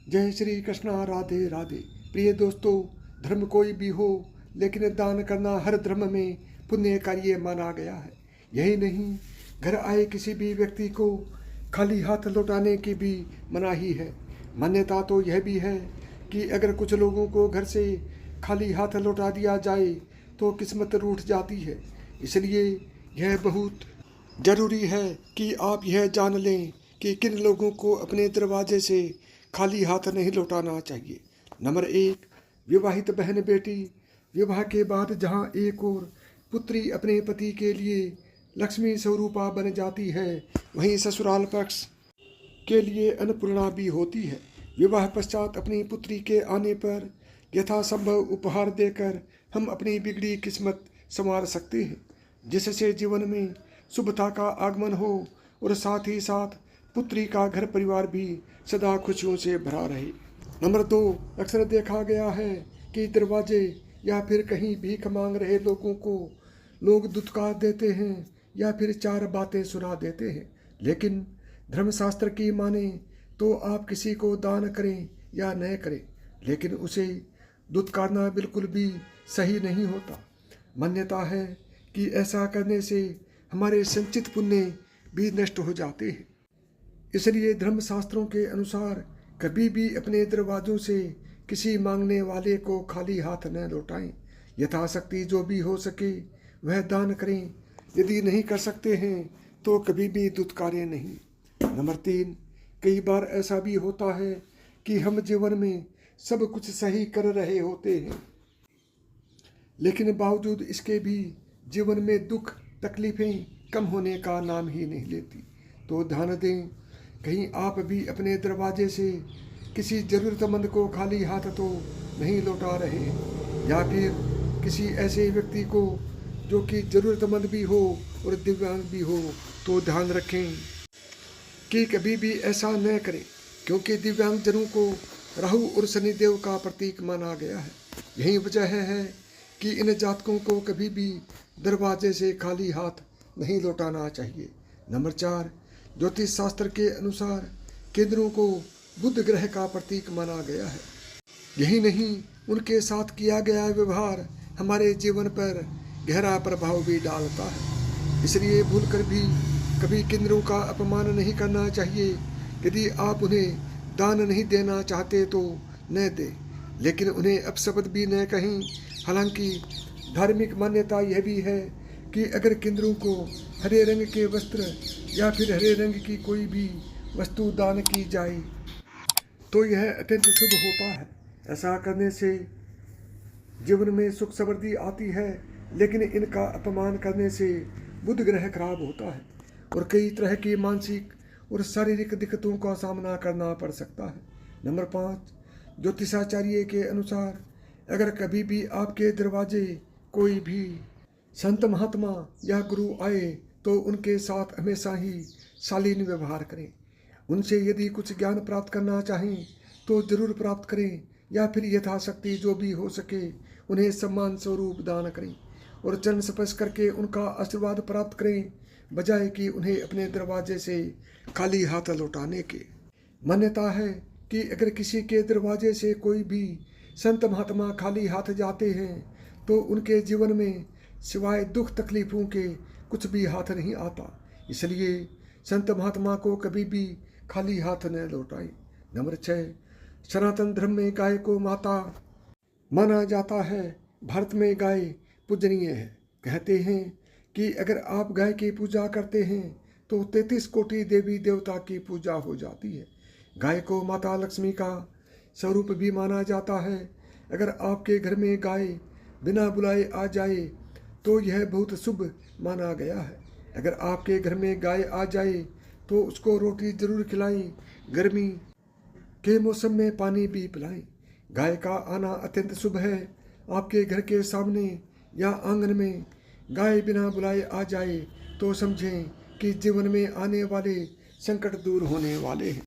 जय श्री कृष्णा, राधे राधे। प्रिय दोस्तों, धर्म कोई भी हो, लेकिन दान करना हर धर्म में पुण्य कार्य माना गया है। यही नहीं, घर आए किसी भी व्यक्ति को खाली हाथ लौटाने की भी मनाही है। मान्यता तो यह भी है कि अगर कुछ लोगों को घर से खाली हाथ लौटा दिया जाए तो किस्मत रूठ जाती है। इसलिए यह बहुत जरूरी है कि आप यह जान लें कि किन लोगों को अपने दरवाजे से खाली हाथ नहीं लौटाना चाहिए। नंबर 1, विवाहित बहन बेटी। विवाह के बाद जहां एक और पुत्री अपने पति के लिए लक्ष्मी स्वरूपा बन जाती है, वहीं ससुराल पक्ष के लिए अन्नपूर्णा भी होती है। विवाह पश्चात अपनी पुत्री के आने पर यथासंभव उपहार देकर हम अपनी बिगड़ी किस्मत संवार सकते हैं, जिससे जीवन में शुभता का आगमन हो और साथ ही साथ पुत्री का घर परिवार भी सदा खुशियों से भरा रहे। नंबर 2, अक्सर देखा गया है कि दरवाजे या फिर कहीं भीख मांग रहे लोगों को लोग दुत्कार देते हैं या फिर 4 बातें सुना देते हैं। लेकिन धर्मशास्त्र की माने तो आप किसी को दान करें या न करें, लेकिन उसे दुत्कारना बिल्कुल भी सही नहीं होता। मान्यता है कि ऐसा करने से हमारे संचित पुण्य भी नष्ट हो जाते हैं। इसलिए धर्मशास्त्रों के अनुसार कभी भी अपने दरवाजों से किसी मांगने वाले को खाली हाथ न लौटाएं। यथाशक्ति जो भी हो सके वह दान करें। यदि नहीं कर सकते हैं तो कभी भी दुत्कारें नहीं। नंबर 3, कई बार ऐसा भी होता है कि हम जीवन में सब कुछ सही कर रहे होते हैं, लेकिन बावजूद इसके भी जीवन में दुख तकलीफें कम होने का नाम ही नहीं लेती। तो ध्यान दें, कहीं आप भी अपने दरवाजे से किसी ज़रूरतमंद को खाली हाथ तो नहीं लौटा रहे हैं, या फिर किसी ऐसे व्यक्ति को जो कि ज़रूरतमंद भी हो और दिव्यांग भी हो। तो ध्यान रखें कि कभी भी ऐसा न करें, क्योंकि दिव्यांगजनों को राहु और शनिदेव का प्रतीक माना गया है। यही वजह है कि इन जातकों को कभी भी दरवाजे से खाली हाथ नहीं लौटाना चाहिए। नंबर 4, ज्योतिष शास्त्र के अनुसार केंद्रों को बुध ग्रह का प्रतीक माना गया है। यही नहीं, उनके साथ किया गया व्यवहार हमारे जीवन पर गहरा प्रभाव भी डालता है। इसलिए भूलकर भी कभी केंद्रों का अपमान नहीं करना चाहिए। यदि आप उन्हें दान नहीं देना चाहते तो न दें, लेकिन उन्हें अपशब्द भी न कहें। हालांकि धार्मिक मान्यता यह भी है कि अगर केंद्रों को हरे रंग के वस्त्र या फिर हरे रंग की कोई भी वस्तु दान की जाए तो यह अत्यंत शुभ होता है। ऐसा करने से जीवन में सुख समृद्धि आती है, लेकिन इनका अपमान करने से बुध ग्रह खराब होता है और कई तरह की मानसिक और शारीरिक दिक्कतों का सामना करना पड़ सकता है। नंबर 5, ज्योतिषाचार्य के अनुसार अगर कभी भी आपके दरवाजे कोई भी संत महात्मा या गुरु आए तो उनके साथ हमेशा ही शालीन व्यवहार करें। उनसे यदि कुछ ज्ञान प्राप्त करना चाहें तो जरूर प्राप्त करें, या फिर यथाशक्ति जो भी हो सके उन्हें सम्मान स्वरूप दान करें और चरण स्पर्श करके उनका आशीर्वाद प्राप्त करें, बजाय कि उन्हें अपने दरवाजे से खाली हाथ लौटाने के। मान्यता है कि अगर किसी के दरवाजे से कोई भी संत महात्मा खाली हाथ जाते हैं तो उनके जीवन में सिवाय दुख तकलीफों के कुछ भी हाथ नहीं आता। इसलिए संत महात्मा को कभी भी खाली हाथ न लौटाएं। नंबर 6, सनातन धर्म में गाय को माता माना जाता है। भारत में गाय पूजनीय है। कहते हैं कि अगर आप गाय की पूजा करते हैं तो 33 कोटि देवी देवता की पूजा हो जाती है। गाय को माता लक्ष्मी का स्वरूप भी माना जाता है। अगर आपके घर में गाय बिना बुलाए आ जाए तो यह बहुत शुभ माना गया है। अगर आपके घर में गाय आ जाए तो उसको रोटी जरूर खिलाएं, गर्मी के मौसम में पानी भी पिलाएं। गाय का आना अत्यंत शुभ है। आपके घर के सामने या आंगन में गाय बिना बुलाए आ जाए तो समझें कि जीवन में आने वाले संकट दूर होने वाले हैं।